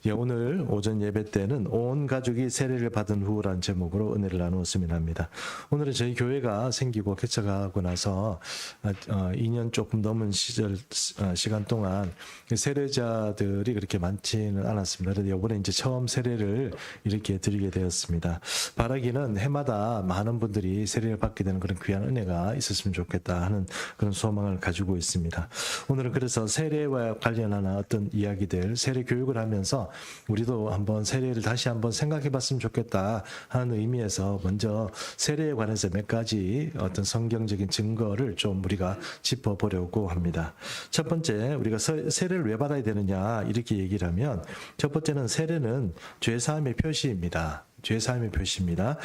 예, 오늘 오전 예배 때는 온 가족이 세례를 받은 후라는 제목으로 은혜를 나누었으면 합니다. 오늘은 저희 교회가 생기고 개척하고 나서 2년 조금 넘은 시간 동안 세례자들이 그렇게 많지는 않았습니다. 그런데 이번에 이제 처음 세례를 이렇게 드리게 되었습니다. 바라기는 해마다 많은 분들이 세례를 받게 되는 그런 귀한 은혜가 있었으면 좋겠다 하는 그런 소망을 가지고 있습니다. 오늘은 그래서 세례와 관련한 어떤 이야기들, 세례 교육을 하면서 우리도 한번 세례를 다시 한번 생각해 봤으면 좋겠다 하는 의미에서 먼저 세례에 관해서 몇 가지 어떤 성경적인 증거를 좀 우리가 짚어보려고 합니다. 첫 번째, 우리가 세례를 왜 받아야 되느냐 이렇게 얘기를 하면 첫 번째는 세례는 죄사함의 표시입니다. 죄사함의 표시입니다.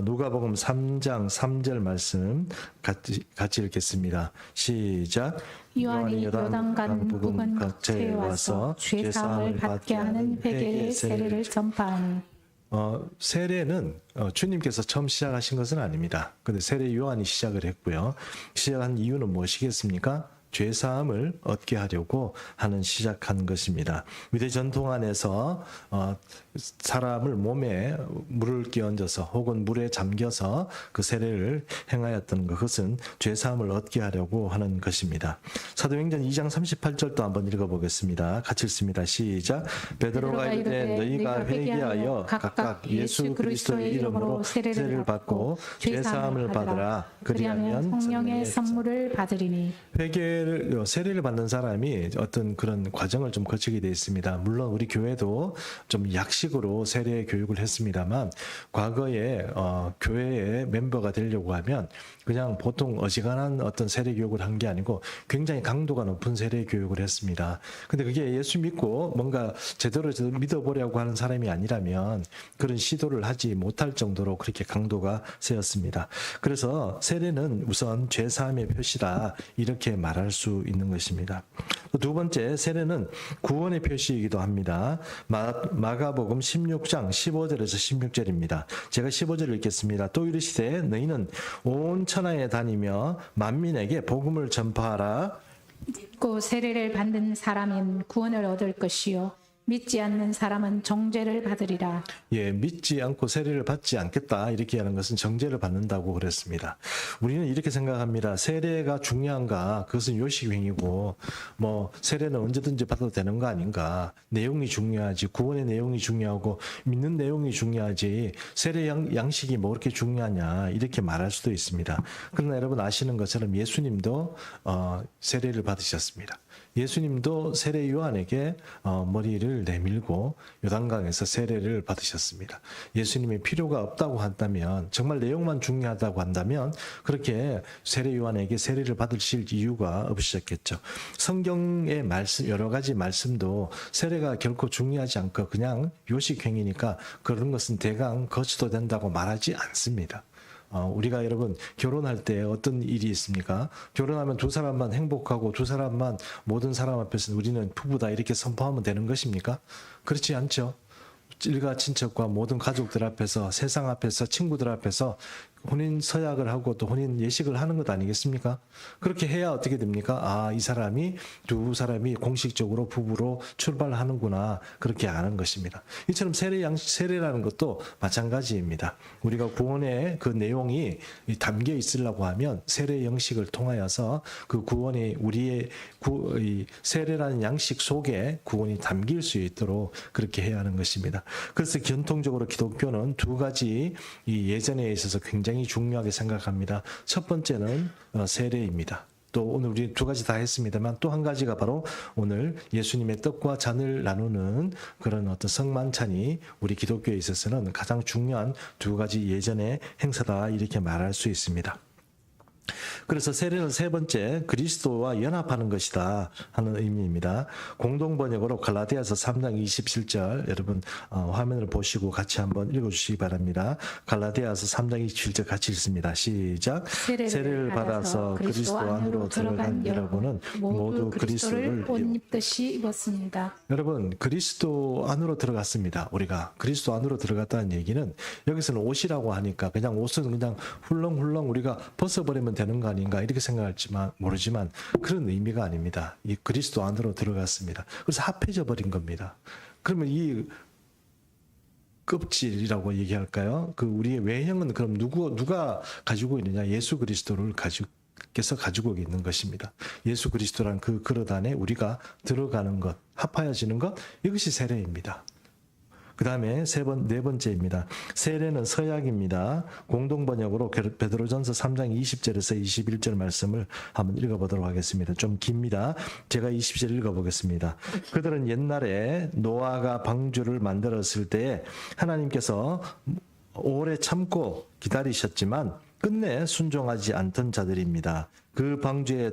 누가복음 3장 3절 말씀 같이 읽겠습니다. 시작. 요한이 요단강 부근 각처에 와서 죄사함을 받게 하는 회개의 세례를 전파하니. 세례는 주님께서 처음 시작하신 것은 아닙니다. 그런데 세례 요한이 시작을 했고요. 시작한 이유는 무엇이겠습니까? 죄사함을 얻게 하려고 하는 시작한 것입니다. 유대 전통 안에서 사람을 몸에 물을 끼얹어서 혹은 물에 잠겨서 그 세례를 행하였던 그것은 죄사함을 얻게 하려고 하는 것입니다. 사도행전 2장 38절도 한번 읽어보겠습니다. 같이 읽습니다. 시작. 베드로가 이르되 너희가 회개하여 각각 예수 그리스도의 이름으로 세례를 받고 죄사함을 받으라. 그리하면 성령의 선물을 받으리니. 세례를 받는 사람이 어떤 그런 과정을 좀 거치게 되어 있습니다. 물론 우리 교회도 좀 약식으로 세례 교육을 했습니다만 과거에 교회의 멤버가 되려고 하면 그냥 보통 어지간한 어떤 세례 교육을 한 게 아니고 굉장히 강도가 높은 세례 교육을 했습니다. 근데 그게 예수 믿고 뭔가 제대로 믿어보려고 하는 사람이 아니라면 그런 시도를 하지 못할 정도로 그렇게 강도가 세였습니다. 그래서 세례는 우선 죄사함의 표시다 이렇게 말할 수 있는 것입니다. 두 번째, 세례는 구원의 표시이기도 합니다. 마가복음 16장 15절에서 16절입니다. 제가 15절을 읽겠습니다. 또 이르시되 너희는 온 천하에 다니며 만민에게 복음을 전파하라. 믿고 세례를 받는 사람은 구원을 얻을 것이요 믿지 않는 사람은 정죄를 받으리라. 예, 믿지 않고 세례를 받지 않겠다 이렇게 하는 것은 정죄를 받는다고 그랬습니다. 우리는 이렇게 생각합니다. 세례가 중요한가? 그것은 요식행위고 세례는 언제든지 받아도 되는 거 아닌가? 내용이 중요하지. 구원의 내용이 중요하고 믿는 내용이 중요하지. 세례 양식이 뭐 그렇게 중요하냐? 이렇게 말할 수도 있습니다. 그러나 여러분 아시는 것처럼 예수님도 세례를 받으셨습니다. 예수님도 세례 요한에게 머리를 내밀고 요단강에서 세례를 받으셨습니다. 예수님이 필요가 없다고 한다면, 정말 내용만 중요하다고 한다면 그렇게 세례 요한에게 세례를 받으실 이유가 없으셨겠죠. 성경의 말씀, 여러 가지 말씀도 세례가 결코 중요하지 않고 그냥 요식행위니까 그런 것은 대강 거쳐도 된다고 말하지 않습니다. 우리가 여러분 결혼할 때 어떤 일이 있습니까? 결혼하면 두 사람만 행복하고 두 사람만 모든 사람 앞에서 우리는 부부다 이렇게 선포하면 되는 것입니까? 그렇지 않죠. 일가 친척과 모든 가족들 앞에서 세상 앞에서 친구들 앞에서 혼인 서약을 하고 또 혼인 예식을 하는 것 아니겠습니까? 그렇게 해야 어떻게 됩니까? 이 사람이 두 사람이 공식적으로 부부로 출발하는구나 그렇게 아는 것입니다. 이처럼 세례라는 것도 마찬가지입니다. 우리가 구원의 그 내용이 담겨 있으려고 하면 세례 형식을 통하여서 그 구원이 우리의 세례라는 양식 속에 구원이 담길 수 있도록 그렇게 해야 하는 것입니다. 그래서 전통적으로 기독교는 두 가지 예전에 있어서 굉장히 중요하게 생각합니다. 첫 번째는 세례입니다. 또 오늘 우리 두 가지 다 했습니다만 또 한 가지가 바로 오늘 예수님의 떡과 잔을 나누는 그런 어떤 성만찬이 우리 기독교에 있어서는 가장 중요한 두 가지 예전의 행사다 이렇게 말할 수 있습니다. 그래서 세례는 세 번째 그리스도와 연합하는 것이다 하는 의미입니다. 공동 번역으로 갈라디아서 3장 27절 여러분 화면을 보시고 같이 한번 읽어주시기 바랍니다. 갈라디아서 3장 27절 같이 읽습니다. 시작. 세례를 받아서 그리스도 안으로 들어간 여러분은 모두 그리스도를 옷 입듯이 입었습니다. 여러분 그리스도 안으로 들어갔습니다. 우리가 그리스도 안으로 들어갔다는 얘기는 여기서는 옷이라고 하니까 그냥 옷은 그냥 훌렁훌렁 우리가 벗어버리면 되는 거 아닌가 이렇게 생각할지만 모르지만 그런 의미가 아닙니다. 이 그리스도 안으로 들어갔습니다. 그래서 합해져 버린 겁니다. 그러면 이 껍질이라고 얘기할까요? 그 우리의 외형은 그럼 누가 가지고 있느냐? 예수 그리스도를 께서 가지고 있는 것입니다. 예수 그리스도란 그 그릇 안에 우리가 들어가는 것, 합하여지는 것, 이것이 세례입니다. 그 다음에 네 번째입니다. 세례는 서약입니다. 공동번역으로 베드로전서 3장 20절에서 21절 말씀을 한번 읽어보도록 하겠습니다. 좀 깁니다. 제가 20절 읽어보겠습니다. 그들은 옛날에 노아가 방주를 만들었을 때 하나님께서 오래 참고 기다리셨지만 끝내 순종하지 않던 자들입니다. 그 방주에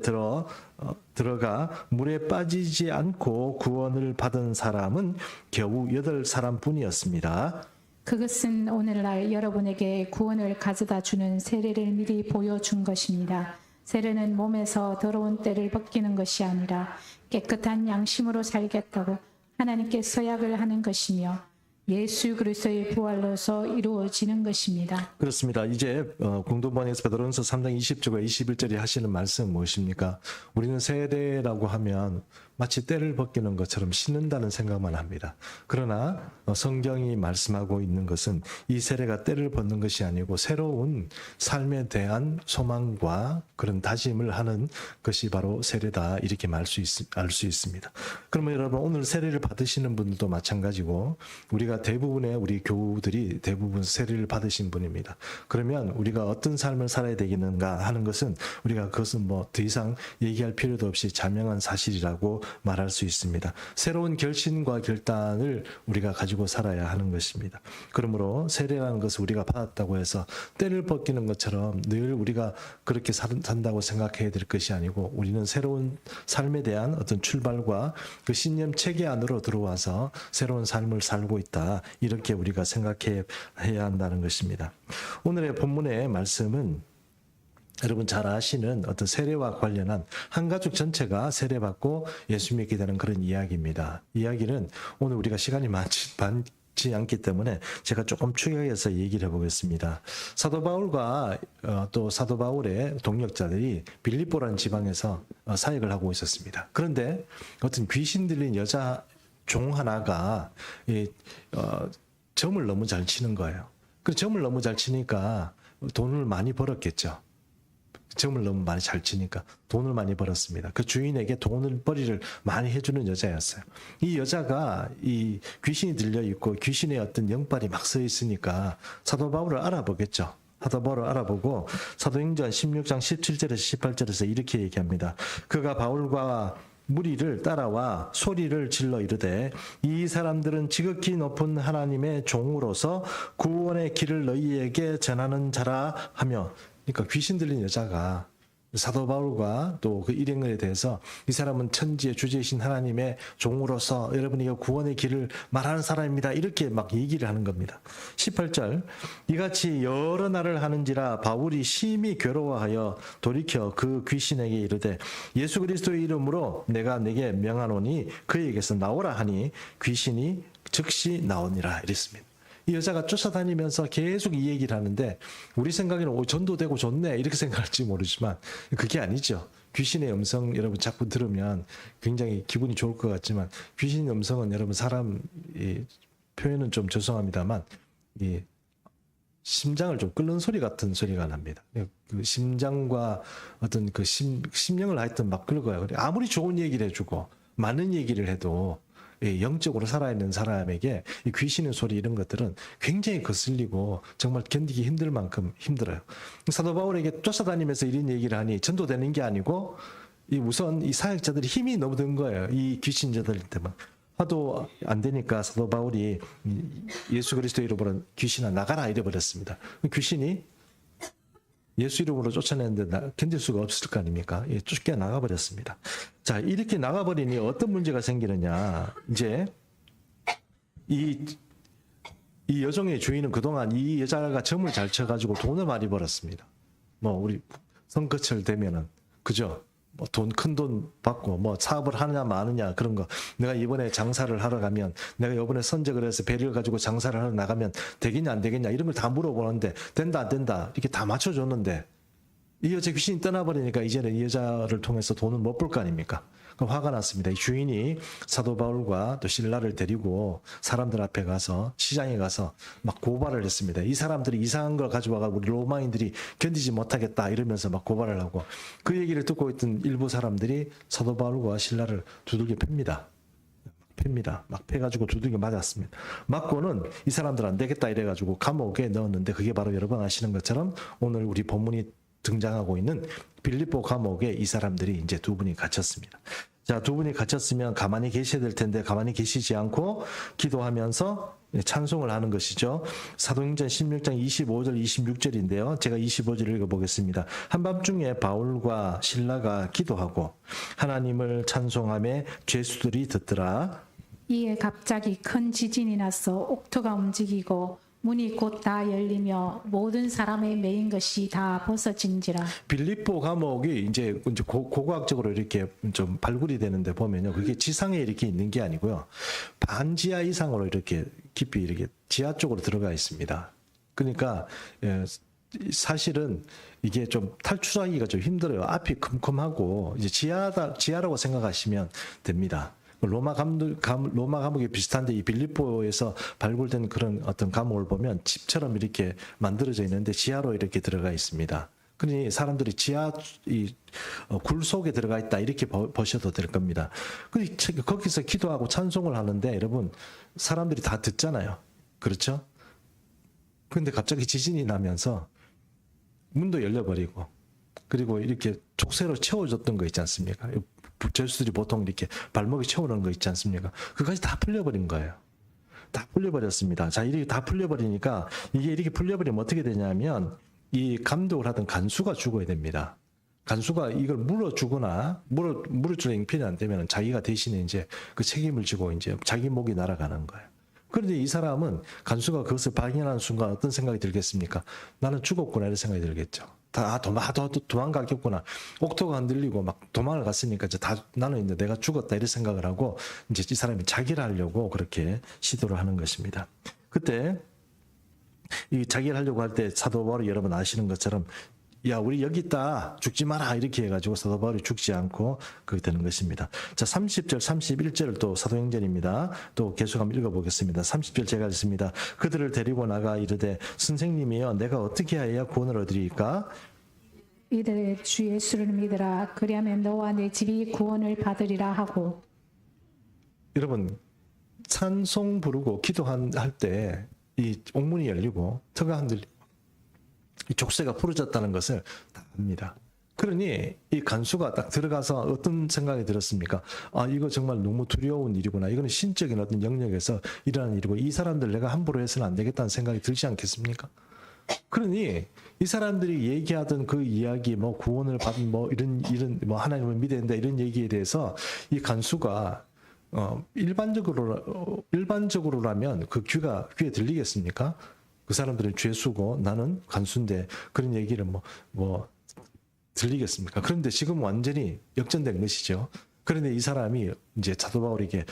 들어가 물에 빠지지 않고 구원을 받은 사람은 겨우 8사람뿐이었습니다. 그것은 오늘날 여러분에게 구원을 가져다 주는 세례를 미리 보여준 것입니다. 세례는 몸에서 더러운 때를 벗기는 것이 아니라 깨끗한 양심으로 살겠다고 하나님께 서약을 하는 것이며 예수 그리스도의 부활로서 이루어지는 것입니다. 그렇습니다. 이제 공동번역에서 베드로전서 3장 20절과 21절이 하시는 말씀은 무엇입니까? 우리는 세례라고 하면 마치 때를 벗기는 것처럼 씻는다는 생각만 합니다. 그러나 성경이 말씀하고 있는 것은 이 세례가 때를 벗는 것이 아니고 새로운 삶에 대한 소망과 그런 다짐을 하는 것이 바로 세례다, 이렇게 알 수 있습니다. 그러면 여러분, 오늘 세례를 받으시는 분들도 마찬가지고 우리가 대부분의 우리 교우들이 대부분 세례를 받으신 분입니다. 그러면 우리가 어떤 삶을 살아야 되겠는가 하는 것은 우리가 그것은 뭐 더 이상 얘기할 필요도 없이 자명한 사실이라고 말할 수 있습니다. 새로운 결심과 결단을 우리가 가지고 살아야 하는 것입니다. 그러므로 세례라는 것을 우리가 받았다고 해서 때를 벗기는 것처럼 늘 우리가 그렇게 산다고 생각해야 될 것이 아니고 우리는 새로운 삶에 대한 어떤 출발과 그 신념 체계 안으로 들어와서 새로운 삶을 살고 있다, 이렇게 우리가 생각해야 한다는 것입니다. 오늘의 본문의 말씀은 여러분 잘 아시는 어떤 세례와 관련한 한 가족 전체가 세례받고 예수 믿게 되는 그런 이야기입니다. 이야기는 오늘 우리가 시간이 많지 않기 때문에 제가 조금 추격해서 얘기를 해보겠습니다. 사도 바울과 또 사도 바울의 동역자들이 빌립보라는 지방에서 사역을 하고 있었습니다. 그런데 어떤 귀신 들린 여자 종 하나가 점을 너무 잘 치는 거예요. 그 점을 너무 잘 치니까 돈을 많이 벌었겠죠. 점을 너무 많이 잘 치니까 돈을 많이 벌었습니다. 그 주인에게 돈벌이를 많이 해주는 여자였어요. 이 여자가 이 귀신이 들려 있고 귀신의 어떤 영빨이 막 서 있으니까 사도 바울을 알아보겠죠. 사도 바울을 알아보고 사도행전 16장 17절에서 18절에서 이렇게 얘기합니다. 그가 바울과 무리를 따라와 소리를 질러 이르되 이 사람들은 지극히 높은 하나님의 종으로서 구원의 길을 너희에게 전하는 자라 하며, 그러니까 귀신 들린 여자가 사도 바울과 또 그 일행에 대해서 이 사람은 천지의 주제이신 하나님의 종으로서 여러분에게 구원의 길을 말하는 사람입니다, 이렇게 막 얘기를 하는 겁니다. 18절, 이같이 여러 날을 하는지라 바울이 심히 괴로워하여 돌이켜 그 귀신에게 이르되 예수 그리스도의 이름으로 내가 내게 명하노니 그에게서 나오라 하니 귀신이 즉시 나오니라, 이랬습니다. 이 여자가 쫓아다니면서 계속 이 얘기를 하는데 우리 생각에는 전도되고 좋네 이렇게 생각할지 모르지만 그게 아니죠. 귀신의 음성 여러분 자꾸 들으면 굉장히 기분이 좋을 것 같지만 귀신의 음성은 여러분 사람 표현은 좀 죄송합니다만 이 심장을 좀 끓는 소리 같은 소리가 납니다. 그 심장과 어떤 그 심령을 하여튼 막 끓어요. 아무리 좋은 얘기를 해주고 많은 얘기를 해도 영적으로 살아있는 사람에게 이 귀신의 소리 이런 것들은 굉장히 거슬리고 정말 견디기 힘들 만큼 힘들어요. 사도 바울에게 쫓아다니면서 이런 얘기를 하니 전도되는 게 아니고 우선 이 사역자들이 힘이 너무 든 거예요. 이 귀신자들 때문에. 하도 안 되니까 사도 바울이 예수 그리스도 이름으로 귀신아 나가라 이래버렸습니다. 귀신이 예수 이름으로 쫓아내는데 견딜 수가 없을 거 아닙니까? 쫓겨 나가버렸습니다. 자, 이렇게 나가버리니 어떤 문제가 생기느냐. 이제 이 여종의 주인은 그동안 이 여자가 점을 잘 쳐가지고 돈을 많이 벌었습니다. 뭐 우리 선거철 되면은 그죠? 뭐 큰 돈 받고 뭐 사업을 하느냐 마느냐 그런 거, 내가 이번에 장사를 하러 가면 내가 이번에 선적을 해서 배를 가지고 장사를 하러 나가면 되겠냐 안 되겠냐 이런 걸 다 물어보는데 된다 안 된다 이렇게 다 맞춰줬는데 이 여자 귀신이 떠나버리니까 이제는 이 여자를 통해서 돈을 못 벌 거 아닙니까? 그럼 화가 났습니다. 이 주인이 사도 바울과 또 신라를 데리고 사람들 앞에 가서 시장에 가서 막 고발을 했습니다. 이 사람들이 이상한 걸 가져와가지고 우리 로마인들이 견디지 못하겠다 이러면서 막 고발을 하고 그 얘기를 듣고 있던 일부 사람들이 사도 바울과 신라를 두들겨 팹니다. 막 패가지고 두들겨 맞았습니다. 맞고는 이 사람들 안 되겠다 이래가지고 감옥에 넣었는데 그게 바로 여러분 아시는 것처럼 오늘 우리 본문이 등장하고 있는 빌립보 감옥에 이 사람들이 이제 두 분이 갇혔습니다. 자, 두 분이 갇혔으면 가만히 계셔야 될 텐데 가만히 계시지 않고 기도하면서 찬송을 하는 것이죠. 사도행전 16장 25절 26절인데요. 제가 25절을 읽어보겠습니다. 한밤중에 바울과 신라가 기도하고 하나님을 찬송하며 죄수들이 듣더라. 이에 갑자기 큰 지진이 나서 옥토가 움직이고 문이 곧 다 열리며 모든 사람의 매인 것이 다 벗어진지라. 빌립보 감옥이 이제 고고학적으로 이렇게 좀 발굴이 되는데 보면요, 그게 지상에 이렇게 있는 게 아니고요, 반지하 이상으로 이렇게 깊이 이렇게 지하 쪽으로 들어가 있습니다. 그러니까 사실은 이게 좀 탈출하기가 좀 힘들어요. 앞이 컴컴하고 이제 지하라고 생각하시면 됩니다. 로마 감옥이 비슷한데 이 빌립보에서 발굴된 그런 어떤 감옥을 보면 집처럼 이렇게 만들어져 있는데 지하로 이렇게 들어가 있습니다. 그러니 사람들이 지하 굴 속에 들어가 있다 이렇게 보셔도 될 겁니다. 거기서 기도하고 찬송을 하는데 여러분 사람들이 다 듣잖아요. 그렇죠? 그런데 갑자기 지진이 나면서 문도 열려버리고 그리고 이렇게 족쇄로 채워줬던 거 있지 않습니까? 죄수들이 보통 이렇게 발목에 채우는 거 있지 않습니까? 그까지 다 풀려버린 거예요. 다 풀려버렸습니다. 자, 이렇게 다 풀려버리니까 이게 이렇게 풀려버리면 어떻게 되냐면 이 감독을 하던 간수가 죽어야 됩니다. 간수가 이걸 물어주거나 물어주는 형편이 안 되면 자기가 대신에 이제 그 책임을 지고 이제 자기 목이 날아가는 거예요. 그런데 이 사람은 간수가 그것을 발견하는 순간 어떤 생각이 들겠습니까? 나는 죽었구나 이런 생각이 들겠죠. 도망가겠구나. 옥토가 흔들리고 막 도망을 갔으니까 이제 나는 이제 내가 죽었다 이런 생각을 하고 이제 이 사람이 자기를 하려고 그렇게 시도를 하는 것입니다. 그때 이 자기를 하려고 할 때 사도 바울이 여러분 아시는 것처럼 야, 우리 여기 있다. 죽지 마라. 이렇게 해가지고 사도 바울이 죽지 않고 그렇게 되는 것입니다. 자, 30절, 31절을 또 사도행전입니다. 또 계속 한번 읽어보겠습니다. 30절 제가 읽습니다. 그들을 데리고 나가 이르되 선생님이여 내가 어떻게 해야 구원을 얻으리까? 이들의 주 예수를 믿으라. 그리하면 너와 내 집이 구원을 받으리라 하고. 여러분 찬송 부르고 기도할 때 이 옥문이 열리고 터가 흔들리고 이 족쇄가 풀어졌다는 것을 다 압니다. 그러니 이 간수가 딱 들어가서 어떤 생각이 들었습니까? 아, 이거 정말 너무 두려운 일이구나. 이거는 신적인 어떤 영역에서 일어나는 일이고 이 사람들 내가 함부로 해서는 안 되겠다는 생각이 들지 않겠습니까? 그러니 이 사람들이 얘기하던 그 이야기 뭐 구원을 받은 뭐 이런 뭐 하나님을 믿어야 된다 이런 얘기에 대해서 이 간수가 일반적으로라면 그 귀에 들리겠습니까? 그 사람들은 죄수고 나는 간수인데 그런 얘기를 뭐 들리겠습니까? 그런데 지금 완전히 역전된 것이죠. 그런데 이 사람이 이제 사도 바울에게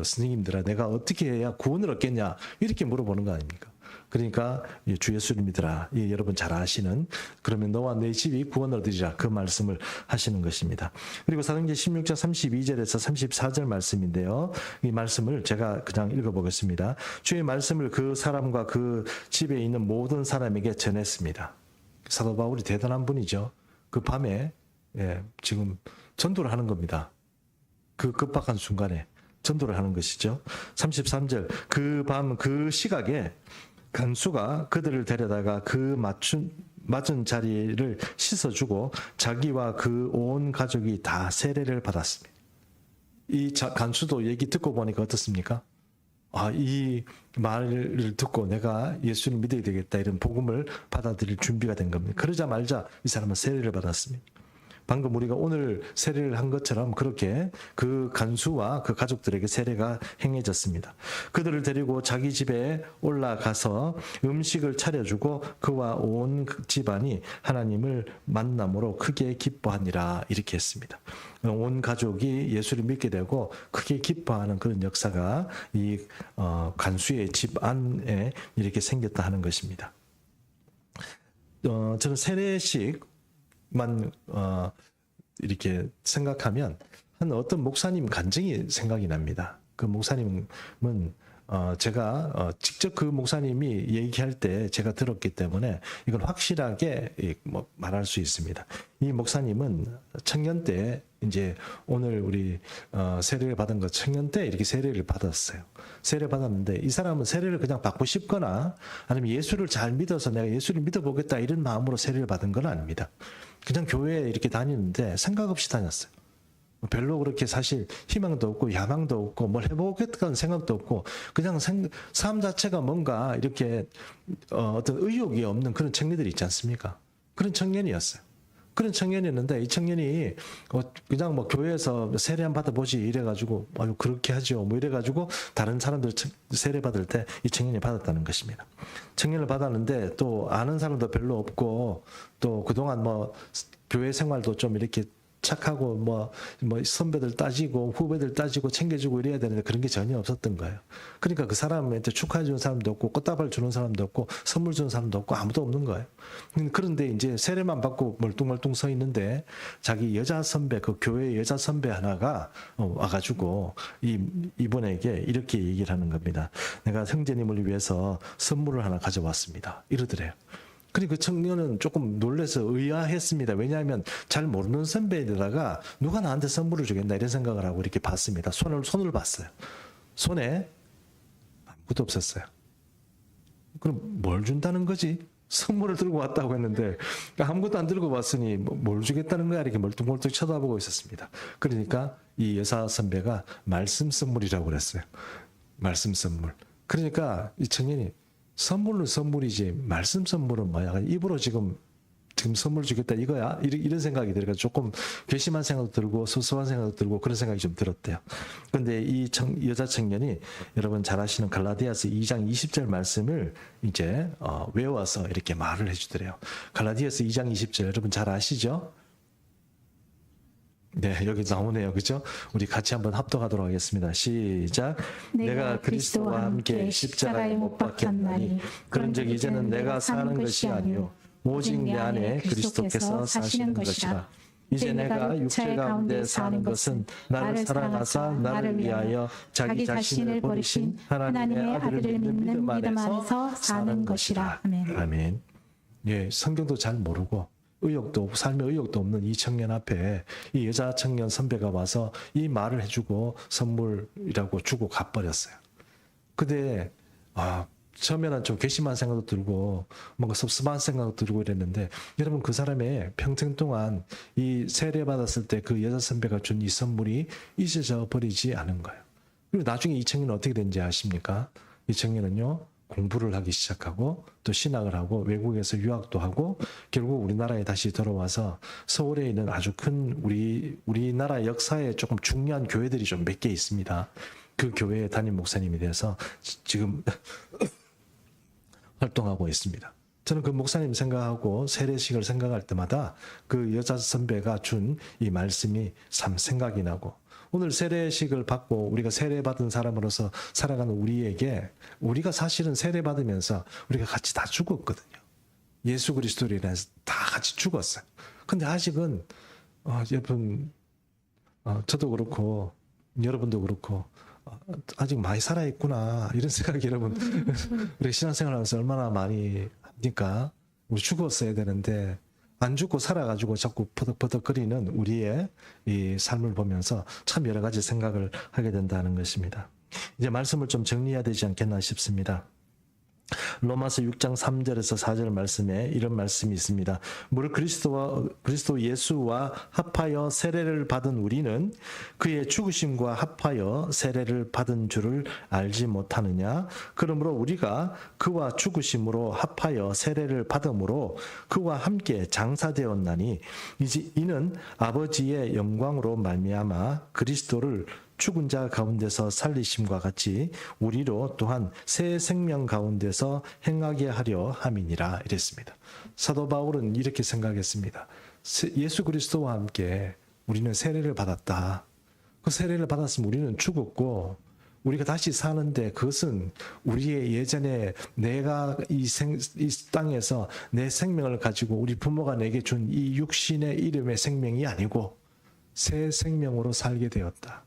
스님들아 내가 어떻게 해야 구원을 얻겠냐 이렇게 물어보는 거 아닙니까? 그러니까 주 예수를 믿으라. 여러분 잘 아시는 그러면 너와 내 집이 구원을 얻으리라 그 말씀을 하시는 것입니다. 그리고 사도행전 16장 32절에서 34절 말씀인데요. 이 말씀을 제가 그냥 읽어보겠습니다. 주의 말씀을 그 사람과 그 집에 있는 모든 사람에게 전했습니다. 사도 바울이 대단한 분이죠. 그 밤에 지금 전도를 하는 겁니다. 그 급박한 순간에 전도를 하는 것이죠. 33절 그 밤 그 시각에 간수가 그들을 데려다가 그 맞은 자리를 씻어주고 자기와 그 온 가족이 다 세례를 받았습니다. 이 간수도 얘기 듣고 보니까 어떻습니까? 아, 이 말을 듣고 내가 예수를 믿어야 되겠다 이런 복음을 받아들일 준비가 된 겁니다. 그러자 말자 이 사람은 세례를 받았습니다. 방금 우리가 오늘 세례를 한 것처럼 그렇게 그 간수와 그 가족들에게 세례가 행해졌습니다. 그들을 데리고 자기 집에 올라가서 음식을 차려주고 그와 온 집안이 하나님을 만남으로 크게 기뻐하니라 이렇게 했습니다. 온 가족이 예수를 믿게 되고 크게 기뻐하는 그런 역사가 이 간수의 집 안에 이렇게 생겼다 하는 것입니다. 저는 세례식만 이렇게 생각하면 한 어떤 목사님 간증이 생각이 납니다. 그 목사님은 제가 직접 그 목사님이 얘기할 때 제가 들었기 때문에 이걸 확실하게 말할 수 있습니다. 이 목사님은 청년 때 이제 오늘 우리 세례를 받은 거 청년 때 이렇게 세례를 받았어요. 세례 받았는데 이 사람은 세례를 그냥 받고 싶거나 아니면 예수를 잘 믿어서 내가 예수를 믿어보겠다 이런 마음으로 세례를 받은 건 아닙니다. 그냥 교회에 이렇게 다니는데 생각 없이 다녔어요. 별로 그렇게 사실 희망도 없고 야망도 없고 뭘 해보겠다는 생각도 없고 그냥 삶 자체가 뭔가 이렇게 어떤 의욕이 없는 그런 청년들이 있지 않습니까? 그런 청년이었어요. 그런 청년이었는데 이 청년이 그냥 뭐 교회에서 세례 한 받아보지 이래가지고 아유 그렇게 하죠 뭐 이래가지고 다른 사람들 세례 받을 때 이 청년이 받았다는 것입니다. 청년을 받았는데 또 아는 사람도 별로 없고 또 그동안 뭐 교회 생활도 좀 이렇게 착하고 뭐 선배들 따지고 후배들 따지고 챙겨주고 이래야 되는데 그런 게 전혀 없었던 거예요. 그러니까 그 사람한테 축하해 주는 사람도 없고 꽃다발 주는 사람도 없고 선물 주는 사람도 없고 아무도 없는 거예요. 그런데 이제 세례만 받고 멀뚱멀뚱 서 있는데 자기 여자 선배 그 교회 여자 선배 하나가 와가지고 이분에게 이렇게 얘기를 하는 겁니다. 내가 형제님을 위해서 선물을 하나 가져왔습니다. 이러더래요. 그리고 그 청년은 조금 놀라서 의아했습니다. 왜냐하면 잘 모르는 선배에다가 누가 나한테 선물을 주겠나 이런 생각을 하고 이렇게 봤습니다. 손을 봤어요. 손에 아무것도 없었어요. 그럼 뭘 준다는 거지? 선물을 들고 왔다고 했는데 아무것도 안 들고 왔으니 뭘 주겠다는 거야 이렇게 멀뚱멀뚱 쳐다보고 있었습니다. 그러니까 이 여사 선배가 말씀 선물이라고 그랬어요. 말씀 선물. 그러니까 이 청년이 선물은 선물이지 말씀 선물은 뭐야? 입으로 지금 선물 주겠다 이거야? 이런 생각이 들어서 조금 괘씸한 생각도 들고 소소한 생각도 들고 그런 생각이 좀 들었대요. 그런데 이 여자 청년이 여러분 잘 아시는 갈라디아서 2장 20절 말씀을 이제 외워서 이렇게 말을 해주더래요. 갈라디아서 2장 20절 여러분 잘 아시죠? 네, 여기 나오네요. 그죠? 우리 같이 한번 합독하도록 하겠습니다. 시작. 내가 그리스도와 함께 십자가에 못 박혔나니 그런즉 이제는 내가 사는 것이 아니요 오직 내 안에 그리스도께서 사시는 것이라. 이제 내가 육체 가운데 사는 것은 나를 사랑하사 나를 위하여 자기 자신을 버리신 하나님의 아들을 믿는 믿음 안에서 사는 것이라. 아멘. 예, 성경도 잘 모르고 의욕도 없고 삶에 의욕도 없는 이 청년 앞에 이 여자 청년 선배가 와서 이 말을 해주고 선물이라고 주고 가버렸어요. 근데 처음에는 좀 괘씸한 생각도 들고 뭔가 섭섭한 생각도 들고 이랬는데 여러분 그 사람의 평생 동안 이 세례 받았을 때 그 여자 선배가 준 이 선물이 잊어져 버리지 않은 거예요. 그리고 나중에 이 청년은 어떻게 된지 아십니까? 이 청년은요 공부를 하기 시작하고 또 신학을 하고 외국에서 유학도 하고 결국 우리나라에 다시 돌아와서 서울에 있는 아주 큰 우리나라 역사에 조금 중요한 교회들이 좀 몇 개 있습니다. 그 교회의 담임 목사님이 돼서 지금 활동하고 있습니다. 저는 그 목사님 생각하고 세례식을 생각할 때마다 그 여자 선배가 준 이 말씀이 참 생각이 나고 오늘 세례식을 받고 우리가 세례받은 사람으로서 살아가는 우리에게 우리가 사실은 세례받으면서 우리가 같이 다 죽었거든요. 예수 그리스도로 인해서 다 같이 죽었어요. 근데 아직은 여러분 저도 그렇고 여러분도 그렇고 아직 많이 살아있구나 이런 생각이 여러분 우리 신앙생활하면서 얼마나 많이 합니까? 우리 죽었어야 되는데 안 죽고 살아가지고 자꾸 퍼덕퍼덕거리는 우리의 이 삶을 보면서 참 여러 가지 생각을 하게 된다는 것입니다. 이제 말씀을 좀 정리해야 되지 않겠나 싶습니다. 로마서 6장 3절에서 4절 말씀에 이런 말씀이 있습니다. 무릇 그리스도 예수와 합하여 세례를 받은 우리는 그의 죽으심과 합하여 세례를 받은 줄을 알지 못하느냐? 그러므로 우리가 그와 죽으심으로 합하여 세례를 받음으로 그와 함께 장사되었나니 이제 이는 아버지의 영광으로 말미암아 그리스도를 죽은 자 가운데서 살리심과 같이 우리로 또한 새 생명 가운데서 행하게 하려 함이니라 이랬습니다. 사도 바울은 이렇게 생각했습니다. 예수 그리스도와 함께 우리는 세례를 받았다. 그 세례를 받았으면 우리는 죽었고 우리가 다시 사는데 그것은 우리의 예전에 내가 이 땅에서 내 생명을 가지고 우리 부모가 내게 준 이 육신의 이름의 생명이 아니고 새 생명으로 살게 되었다.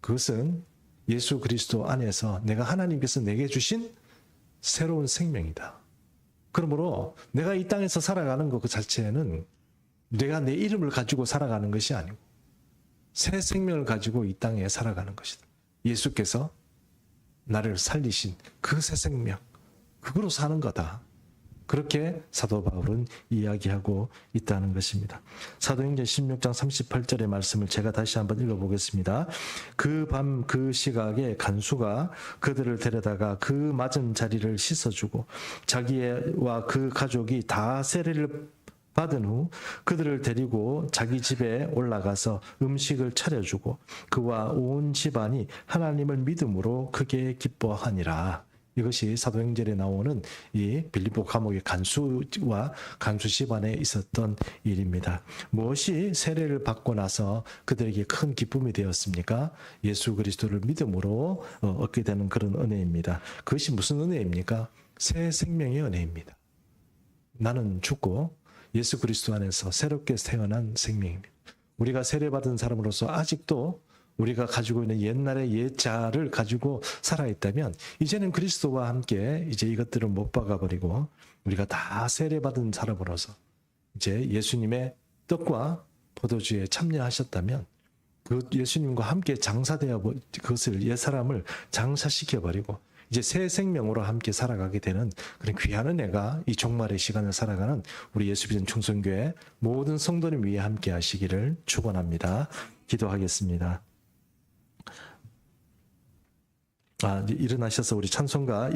그것은 예수 그리스도 안에서 내가 하나님께서 내게 주신 새로운 생명이다. 그러므로 내가 이 땅에서 살아가는 것 그 자체는 내가 내 이름을 가지고 살아가는 것이 아니고 새 생명을 가지고 이 땅에 살아가는 것이다. 예수께서 나를 살리신 그 새 생명, 그거로 사는 거다. 그렇게 사도 바울은 이야기하고 있다는 것입니다. 사도행전 16장 38절의 말씀을 제가 다시 한번 읽어보겠습니다. 그 밤 그 시각에 간수가 그들을 데려다가 그 맞은 자리를 씻어주고 자기와 그 가족이 다 세례를 받은 후 그들을 데리고 자기 집에 올라가서 음식을 차려주고 그와 온 집안이 하나님을 믿음으로 크게 기뻐하니라. 이것이 사도행전에 나오는 이 빌립보 감옥의 간수와 간수 집안에 있었던 일입니다. 무엇이 세례를 받고 나서 그들에게 큰 기쁨이 되었습니까? 예수 그리스도를 믿음으로 얻게 되는 그런 은혜입니다. 그것이 무슨 은혜입니까? 새 생명의 은혜입니다. 나는 죽고 예수 그리스도 안에서 새롭게 태어난 생명입니다. 우리가 세례받은 사람으로서 아직도 우리가 가지고 있는 옛날의 옛자를 가지고 살아있다면 이제는 그리스도와 함께 이제 이것들을 못 박아버리고 우리가 다 세례받은 사람으로서 이제 예수님의 떡과 포도주에 참여하셨다면 그 예수님과 함께 장사되어 그것을 옛사람을 장사시켜버리고 이제 새 생명으로 함께 살아가게 되는 그런 귀한 은혜가 이 종말의 시간을 살아가는 우리 예수비전 충성교회 모든 성도님 위해 함께 하시기를 축원합니다. 기도하겠습니다. 일어나셔서 우리 찬송가